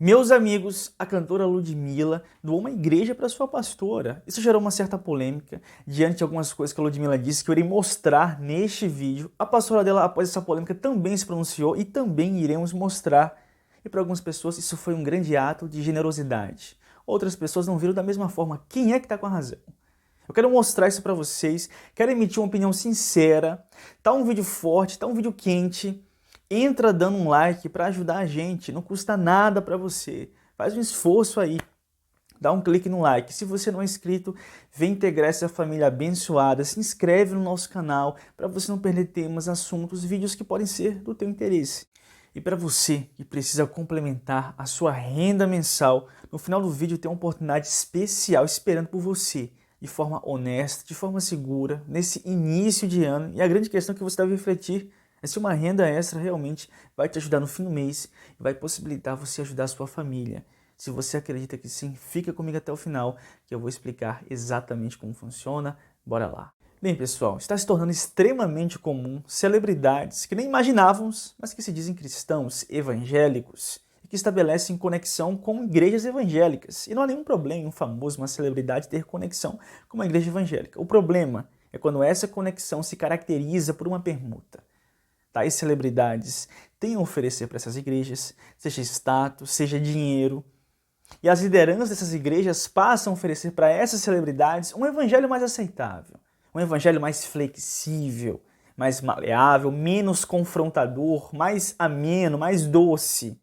Meus amigos, a cantora Ludmilla doou uma igreja para sua pastora. Isso gerou uma certa polêmica. Diante de algumas coisas que a Ludmilla disse que eu irei mostrar neste vídeo, a pastora dela, após essa polêmica, também se pronunciou e também iremos mostrar. E para algumas pessoas isso foi um grande ato de generosidade. Outras pessoas não viram da mesma forma. Quem é que está com a razão? Eu quero mostrar isso para vocês, quero emitir uma opinião sincera. Tá um vídeo forte, tá um vídeo quente. Entra dando um like para ajudar a gente, não custa nada para você. Faz um esforço aí, dá um clique no like. Se você não é inscrito, vem integrar essa família abençoada. Se inscreve no nosso canal para você não perder temas, assuntos, vídeos que podem ser do teu interesse. E para você que precisa complementar a sua renda mensal, no final do vídeo tem uma oportunidade especial esperando por você, de forma honesta, de forma segura, nesse início de ano. E a grande questão que você deve refletir é se uma renda extra realmente vai te ajudar no fim do mês e vai possibilitar você ajudar a sua família. Se você acredita que sim, fica comigo até o final que eu vou explicar exatamente como funciona. Bora lá. Bem, pessoal, está se tornando extremamente comum celebridades que nem imaginávamos, mas que se dizem cristãos, evangélicos, e que estabelecem conexão com igrejas evangélicas. E não há nenhum problema em um famoso, uma celebridade, ter conexão com uma igreja evangélica. O problema é quando essa conexão se caracteriza por uma permuta. Tais celebridades têm a oferecer para essas igrejas, seja status, seja dinheiro. E as lideranças dessas igrejas passam a oferecer para essas celebridades um evangelho mais aceitável, um evangelho mais flexível, mais maleável, menos confrontador, mais ameno, mais doce.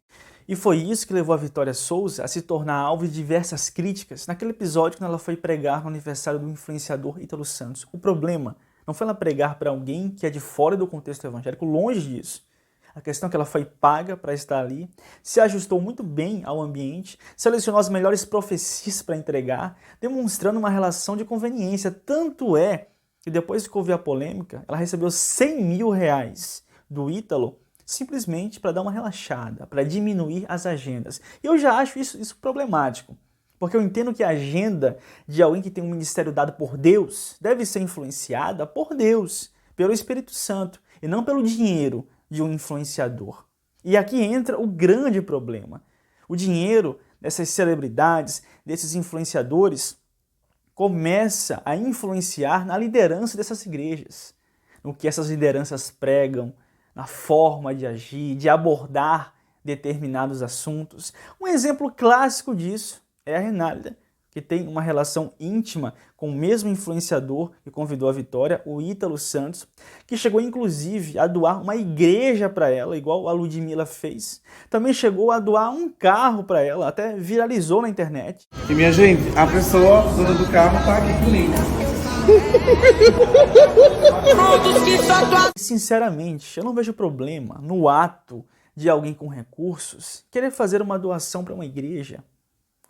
E foi isso que levou a Vitória Souza a se tornar alvo de diversas críticas naquele episódio quando ela foi pregar no aniversário do influenciador Ítalo Santos. O problema não foi ela pregar para alguém que é de fora do contexto evangélico, longe disso. A questão é que ela foi paga para estar ali, se ajustou muito bem ao ambiente, selecionou as melhores profecias para entregar, demonstrando uma relação de conveniência. Tanto é que depois que houve a polêmica, ela recebeu R$100 mil do Ítalo simplesmente para dar uma relaxada, para diminuir as agendas. E eu já acho isso problemático. Porque eu entendo que a agenda de alguém que tem um ministério dado por Deus deve ser influenciada por Deus, pelo Espírito Santo, e não pelo dinheiro de um influenciador. E aqui entra o grande problema. O dinheiro dessas celebridades, desses influenciadores, começa a influenciar na liderança dessas igrejas, no que essas lideranças pregam, na forma de agir, de abordar determinados assuntos. Um exemplo clássico disso é a Renálida, que tem uma relação íntima com o mesmo influenciador que convidou a Vitória, o Ítalo Santos, que chegou inclusive a doar uma igreja para ela, igual a Ludmilla fez. Também chegou a doar um carro para ela, até viralizou na internet. E minha gente, a pessoa dona do carro tá aqui comigo. Sinceramente, eu não vejo problema no ato de alguém com recursos querer fazer uma doação para uma igreja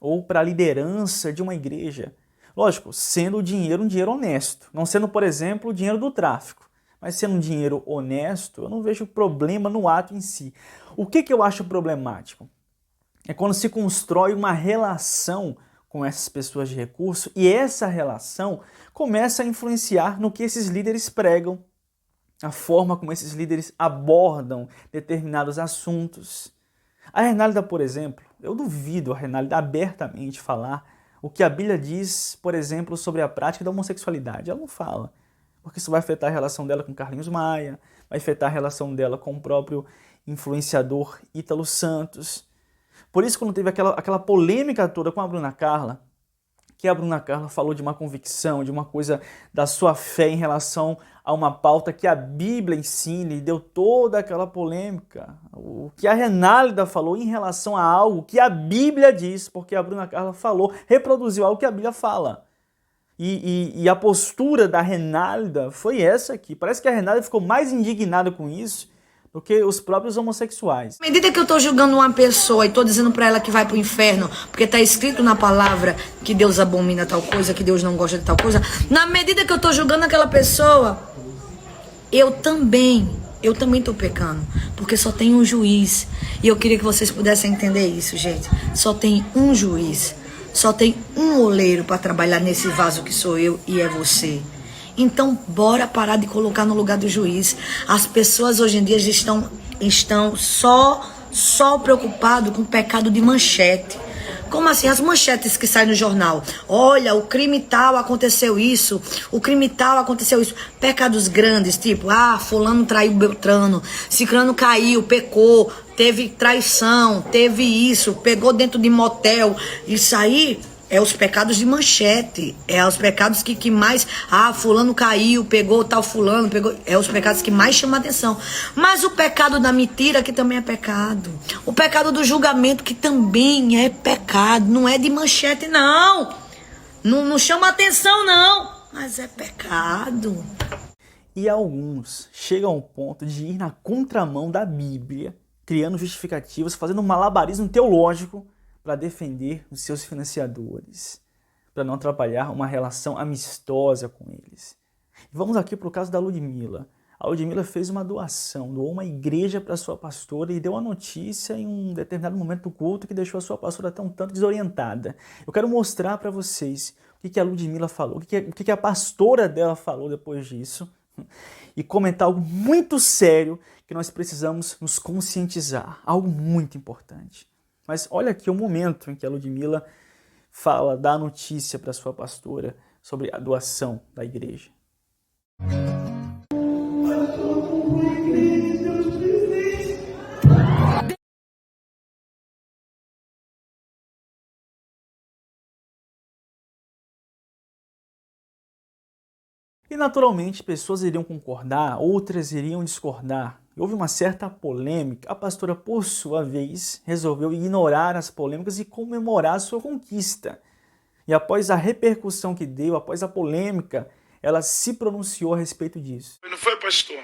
ou para a liderança de uma igreja. Lógico, sendo o dinheiro um dinheiro honesto, não sendo, por exemplo, o dinheiro do tráfico, mas sendo um dinheiro honesto, eu não vejo problema no ato em si. O que eu acho problemático é quando se constrói uma relação com essas pessoas de recurso e essa relação começa a influenciar no que esses líderes pregam, a forma como esses líderes abordam determinados assuntos. A Renálida, por exemplo, eu duvido a Renálida abertamente falar o que a Bíblia diz, por exemplo, sobre a prática da homossexualidade. Ela não fala, porque isso vai afetar a relação dela com Carlinhos Maia, vai afetar a relação dela com o próprio influenciador Ítalo Santos. Por isso, quando teve aquela polêmica toda com a Bruna Carla, que a Bruna Carla falou de uma convicção, de uma coisa da sua fé em relação a uma pauta que a Bíblia ensina, e deu toda aquela polêmica. O que a Renálida falou em relação a algo que a Bíblia diz, porque a Bruna Carla falou, reproduziu algo que a Bíblia fala. E a postura da Renálida foi essa aqui. Parece que a Renálida ficou mais indignada com isso do que os próprios homossexuais. À medida que eu tô julgando uma pessoa e tô dizendo pra ela que vai pro inferno, porque tá escrito na palavra que Deus abomina tal coisa, que Deus não gosta de tal coisa, na medida que eu tô julgando aquela pessoa, eu também tô pecando, porque só tem um juiz. E eu queria que vocês pudessem entender isso, gente. Só tem um juiz, só tem um oleiro pra trabalhar nesse vaso que sou eu e é você. Então, bora parar de colocar no lugar do juiz. As pessoas hoje em dia estão só só preocupado com o pecado de manchete. Como assim? As manchetes que saem no jornal. Olha, o crime tal aconteceu isso. O crime tal aconteceu isso. Pecados grandes, tipo, fulano traiu Beltrano. Ciclano caiu, pecou. Teve traição, teve isso. Pegou dentro de motel. Isso aí é os pecados de manchete. É os pecados que mais... fulano caiu, pegou tal fulano, pegou... É os pecados que mais chamam a atenção. Mas o pecado da mentira, que também é pecado. O pecado do julgamento, que também é pecado. Não é de manchete, não. Não chama atenção, não. Mas é pecado. E alguns chegam ao ponto de ir na contramão da Bíblia, criando justificativas, fazendo um malabarismo teológico para defender os seus financiadores, para não atrapalhar uma relação amistosa com eles. E vamos aqui para o caso da Ludmilla. A Ludmilla fez uma doação, doou uma igreja para sua pastora e deu a notícia em um determinado momento do culto que deixou a sua pastora até um tanto desorientada. Eu quero mostrar para vocês o que a Ludmilla falou, o que a pastora dela falou depois disso, e comentar algo muito sério que nós precisamos nos conscientizar, algo muito importante. Mas olha aqui o momento em que a Ludmilla fala, dá a notícia para sua pastora sobre a doação da igreja. E naturalmente pessoas iriam concordar, outras iriam discordar. Houve uma certa polêmica. A pastora, por sua vez, resolveu ignorar as polêmicas e comemorar a sua conquista. E após a repercussão que deu, após a polêmica, ela se pronunciou a respeito disso. Não foi, pastor?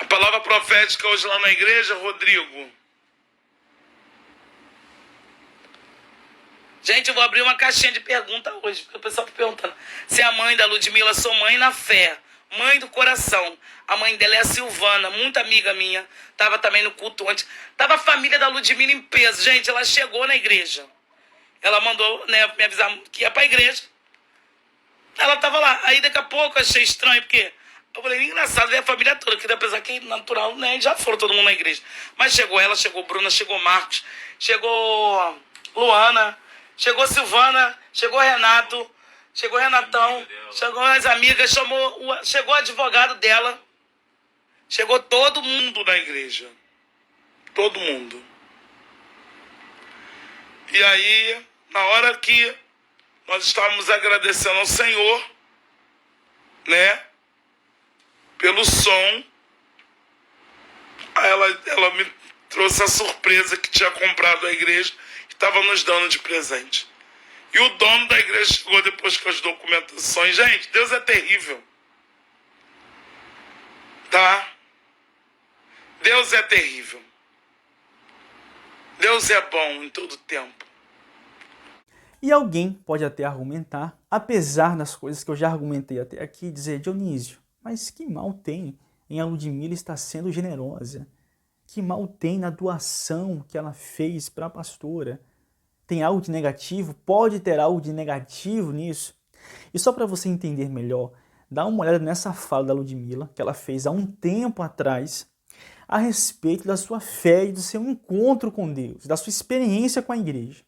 A palavra profética hoje lá na igreja, Rodrigo. Gente, eu vou abrir uma caixinha de pergunta hoje, porque o pessoal está perguntando se a mãe da Ludmilla, sou mãe na fé, mãe do coração. A mãe dela é a Silvana, muito amiga minha, estava também no culto antes. Estava a família da Ludmilla em peso. Gente, ela chegou na igreja. Ela mandou, né, me avisar que ia para a igreja. Ela estava lá. Aí daqui a pouco eu achei estranho, porque eu falei, engraçado ver a família toda, que apesar que natural, né, já foram todo mundo na igreja. Mas chegou ela, chegou Bruna, chegou Marcos, chegou Luana, chegou Silvana, chegou Renato, chegou Renatão, chegou as amigas, chegou o advogado dela. Chegou todo mundo na igreja. Todo mundo. E aí, na hora que nós estávamos agradecendo ao Senhor, né, pelo som, ela me trouxe a surpresa que tinha comprado a igreja, que estava nos dando de presente. E o dono da igreja chegou depois com as documentações. Gente, Deus é terrível. Tá? Deus é terrível. Deus é bom em todo tempo. E alguém pode até argumentar, apesar das coisas que eu já argumentei até aqui, dizer, Dionísio, mas que mal tem em a Ludmilla estar sendo generosa? Que mal tem na doação que ela fez para a pastora? Tem algo de negativo? Pode ter algo de negativo nisso? E só para você entender melhor, dá uma olhada nessa fala da Ludmilla, que ela fez há um tempo atrás, a respeito da sua fé e do seu encontro com Deus, da sua experiência com a igreja.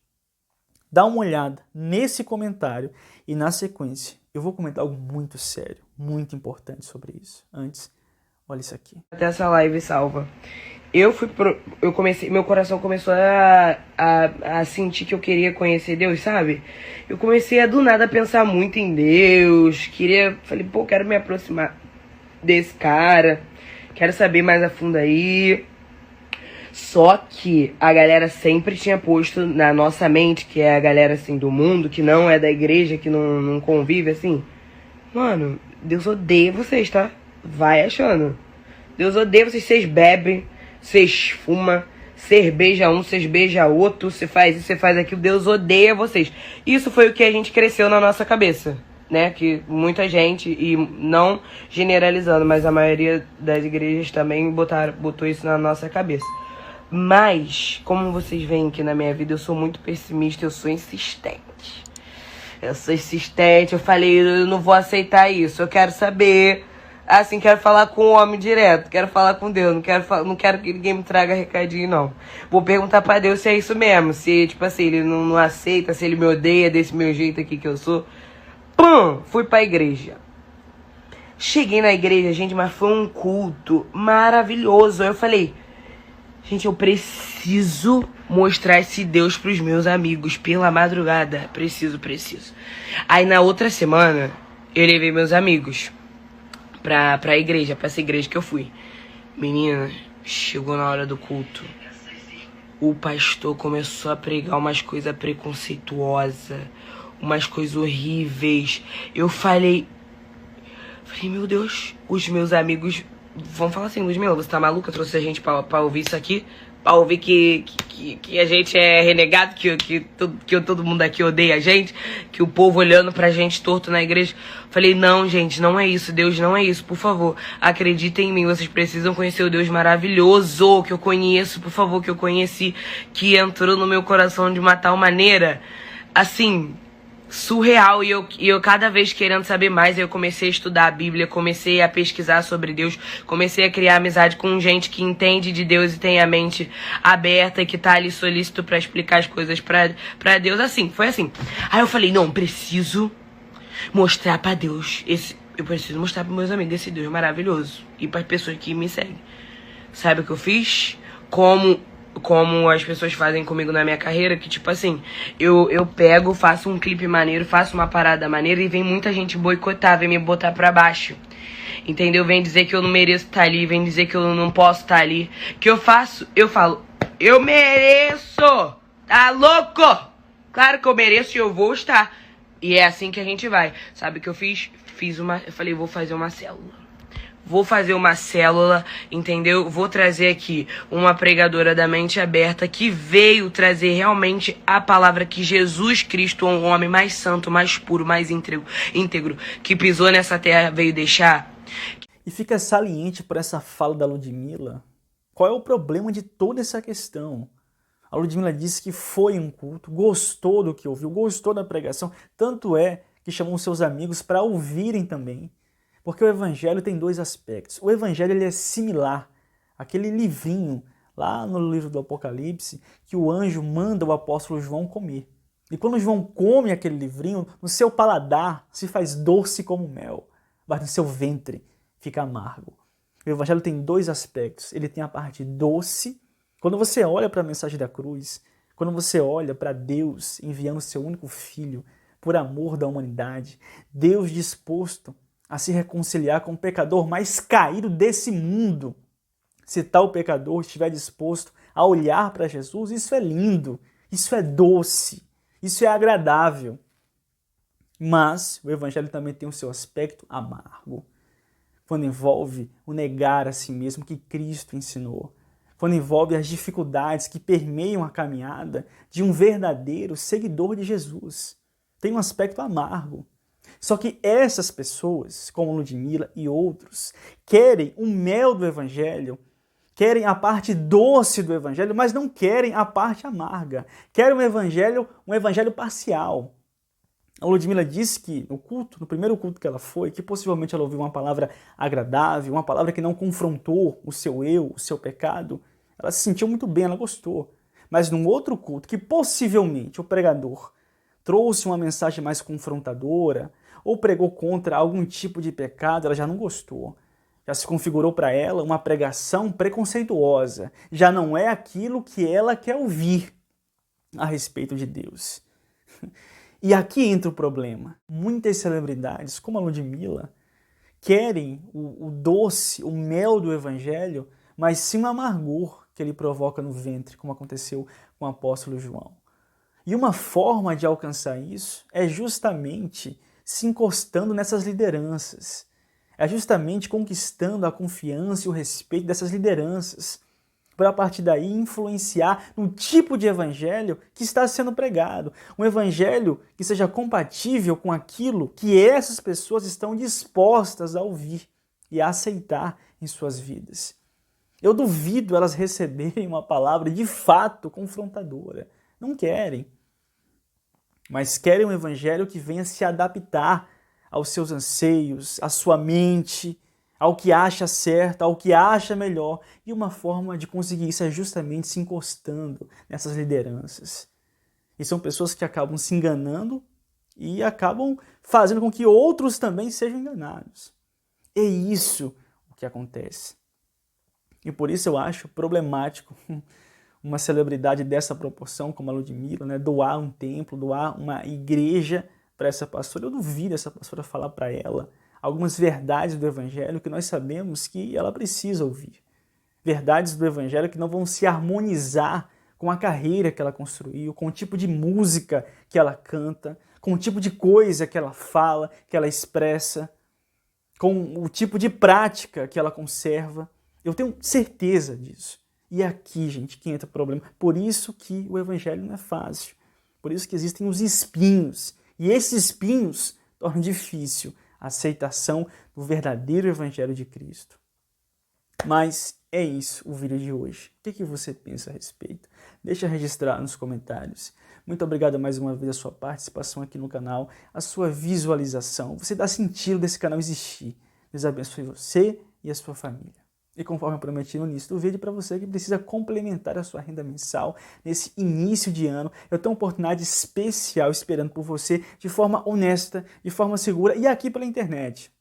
Dá uma olhada nesse comentário e, na sequência, eu vou comentar algo muito sério, muito importante sobre isso. Antes, olha isso aqui. Até essa live salva. Eu comecei, meu coração começou a sentir que eu queria conhecer Deus, sabe? Eu comecei a do nada pensar muito em Deus, falei, pô, quero me aproximar desse cara, quero saber mais a fundo aí. Só que a galera sempre tinha posto na nossa mente, que é a galera assim do mundo, que não é da igreja, que não convive assim. Mano, Deus odeia vocês, tá? Vai achando. Deus odeia vocês bebem, vocês fumam, vocês beijam um, vocês beijam outro, você faz isso, você faz aquilo, Deus odeia vocês. Isso foi o que a gente cresceu na nossa cabeça, né? Que muita gente, e não generalizando, mas a maioria das igrejas também botou isso na nossa cabeça. Mas, como vocês veem que na minha vida eu sou muito pessimista, eu sou insistente. Eu falei, eu não vou aceitar isso, eu quero saber Assim, quero falar com o homem direto, quero falar com Deus, não quero que ninguém me traga recadinho, não. Vou perguntar pra Deus se é isso mesmo, se, tipo assim, ele não aceita, se ele me odeia desse meu jeito aqui que eu sou. Pum! Fui pra igreja. Cheguei na igreja, gente, mas foi um culto maravilhoso. Aí eu falei, gente, eu preciso mostrar esse Deus pros meus amigos pela madrugada. Preciso. Aí na outra semana, eu levei meus amigos pra igreja, pra essa igreja que eu fui. Menina, chegou na hora do culto. O pastor começou a pregar umas coisas preconceituosas, umas coisas horríveis. Eu falei, meu Deus, os meus amigos vão falar assim, Ludmilla, você tá maluca? Trouxe a gente pra ouvir isso aqui? Pra ouvir que a gente é renegado, que todo mundo aqui odeia a gente, que o povo olhando pra gente torto na igreja. Falei, não, gente, não é isso, Deus não é isso, por favor, acreditem em mim, vocês precisam conhecer o Deus maravilhoso que eu conheço, por favor, que eu conheci, que entrou no meu coração de uma tal maneira, assim, surreal, e eu cada vez querendo saber mais, eu comecei a estudar a Bíblia, comecei a pesquisar sobre Deus, comecei a criar amizade com gente que entende de Deus e tem a mente aberta e que tá ali solícito pra explicar as coisas pra Deus, assim, foi assim. Aí eu falei, não, preciso mostrar pra Deus, eu preciso mostrar pros meus amigos esse Deus maravilhoso e pras pessoas que me seguem. Sabe o que eu fiz? Como as pessoas fazem comigo na minha carreira, que tipo assim, eu pego, faço um clipe maneiro, faço uma parada maneira e vem muita gente boicotar, vem me botar pra baixo, entendeu? Vem dizer que eu não mereço estar ali, vem dizer que eu não posso estar ali. Que eu faço? Eu falo, eu mereço! Tá louco? Claro que eu mereço e eu vou estar. E é assim que a gente vai. Sabe o que eu fiz? Eu falei, vou fazer uma célula, entendeu? Vou trazer aqui uma pregadora da mente aberta que veio trazer realmente a palavra que Jesus Cristo, um homem mais santo, mais puro, mais íntegro, que pisou nessa terra, veio deixar. E fica saliente por essa fala da Ludmilla, qual é o problema de toda essa questão? A Ludmilla disse que foi em um culto, gostou do que ouviu, gostou da pregação, tanto é que chamou seus amigos para ouvirem também. Porque o evangelho tem dois aspectos. O evangelho ele é similar àquele livrinho lá no livro do Apocalipse que o anjo manda o apóstolo João comer. E quando João come aquele livrinho, no seu paladar se faz doce como mel, mas no seu ventre fica amargo. O evangelho tem dois aspectos. Ele tem a parte doce. Quando você olha para a mensagem da cruz, quando você olha para Deus enviando o seu único filho por amor da humanidade, Deus disposto a se reconciliar com o pecador mais caído desse mundo. Se tal pecador estiver disposto a olhar para Jesus, isso é lindo, isso é doce, isso é agradável. Mas o evangelho também tem o seu aspecto amargo, quando envolve o negar a si mesmo que Cristo ensinou, quando envolve as dificuldades que permeiam a caminhada de um verdadeiro seguidor de Jesus. Tem um aspecto amargo. Só que essas pessoas, como Ludmilla e outros, querem o mel do evangelho, querem a parte doce do evangelho, mas não querem a parte amarga. Querem um evangelho parcial. A Ludmilla disse que no primeiro culto que ela foi, que possivelmente ela ouviu uma palavra agradável, uma palavra que não confrontou o seu eu, o seu pecado. Ela se sentiu muito bem, ela gostou. Mas num outro culto, que possivelmente o pregador trouxe uma mensagem mais confrontadora, ou pregou contra algum tipo de pecado, ela já não gostou. Já se configurou para ela uma pregação preconceituosa. Já não é aquilo que ela quer ouvir a respeito de Deus. E aqui entra o problema. Muitas celebridades, como a Ludmilla, querem o doce, o mel do evangelho, mas sim o amargor que ele provoca no ventre, como aconteceu com o apóstolo João. E uma forma de alcançar isso é justamente se encostando nessas lideranças. É justamente conquistando a confiança e o respeito dessas lideranças, para a partir daí influenciar no tipo de evangelho que está sendo pregado. Um evangelho que seja compatível com aquilo que essas pessoas estão dispostas a ouvir e a aceitar em suas vidas. Eu duvido elas receberem uma palavra de fato confrontadora. Não querem. Mas querem um evangelho que venha se adaptar aos seus anseios, à sua mente, ao que acha certo, ao que acha melhor. E uma forma de conseguir isso é justamente se encostando nessas lideranças. E são pessoas que acabam se enganando e acabam fazendo com que outros também sejam enganados. É isso o que acontece. E por isso eu acho problemático uma celebridade dessa proporção, como a Ludmilla, né, doar um templo, doar uma igreja para essa pastora. Eu duvido essa pastora falar para ela algumas verdades do Evangelho que nós sabemos que ela precisa ouvir. Verdades do Evangelho que não vão se harmonizar com a carreira que ela construiu, com o tipo de música que ela canta, com o tipo de coisa que ela fala, que ela expressa, com o tipo de prática que ela conserva. Eu tenho certeza disso. E é aqui, gente, que entra o problema. Por isso que o Evangelho não é fácil. Por isso que existem os espinhos. E esses espinhos tornam difícil a aceitação do verdadeiro Evangelho de Cristo. Mas é isso o vídeo de hoje. O que você pensa a respeito? Deixa registrar nos comentários. Muito obrigado mais uma vez a sua participação aqui no canal, a sua visualização. Você dá sentido desse canal existir. Deus abençoe você e a sua família. E conforme eu prometi no início do vídeo, para você que precisa complementar a sua renda mensal nesse início de ano, eu tenho uma oportunidade especial esperando por você de forma honesta, de forma segura e aqui pela internet.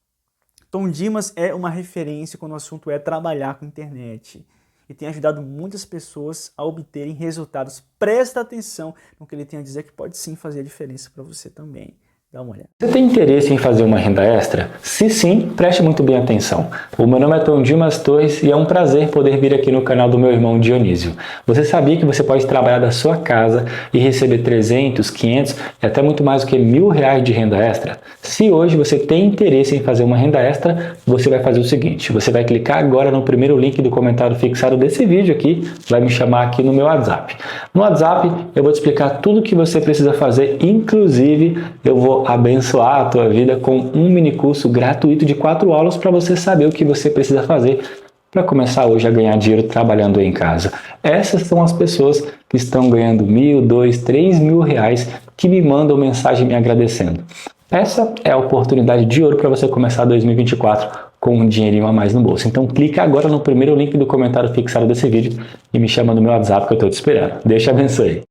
Tom Dimas é uma referência quando o assunto é trabalhar com internet e tem ajudado muitas pessoas a obterem resultados. Presta atenção no que ele tem a dizer, que pode sim fazer a diferença para você também. Dá uma olhada. Você tem interesse em fazer uma renda extra? Se sim, preste muito bem atenção. O meu nome é Tom Dimas Torres e é um prazer poder vir aqui no canal do meu irmão Dionísio. Você sabia que você pode trabalhar da sua casa e receber 300, 500 e até muito mais do que R$1.000 de renda extra? Se hoje você tem interesse em fazer uma renda extra, você vai fazer o seguinte, você vai clicar agora no primeiro link do comentário fixado desse vídeo aqui, vai me chamar aqui no meu WhatsApp. No WhatsApp eu vou te explicar tudo o que você precisa fazer, inclusive eu vou abençoar a tua vida com um mini curso gratuito de 4 aulas para você saber o que você precisa fazer para começar hoje a ganhar dinheiro trabalhando em casa. Essas são as pessoas que estão ganhando R$1.000, R$2.000, R$3.000 que me mandam mensagem me agradecendo. Essa é a oportunidade de ouro para você começar 2024 com um dinheirinho a mais no bolso. Então clica agora no primeiro link do comentário fixado desse vídeo e me chama no meu WhatsApp que eu estou te esperando. Deus te abençoe.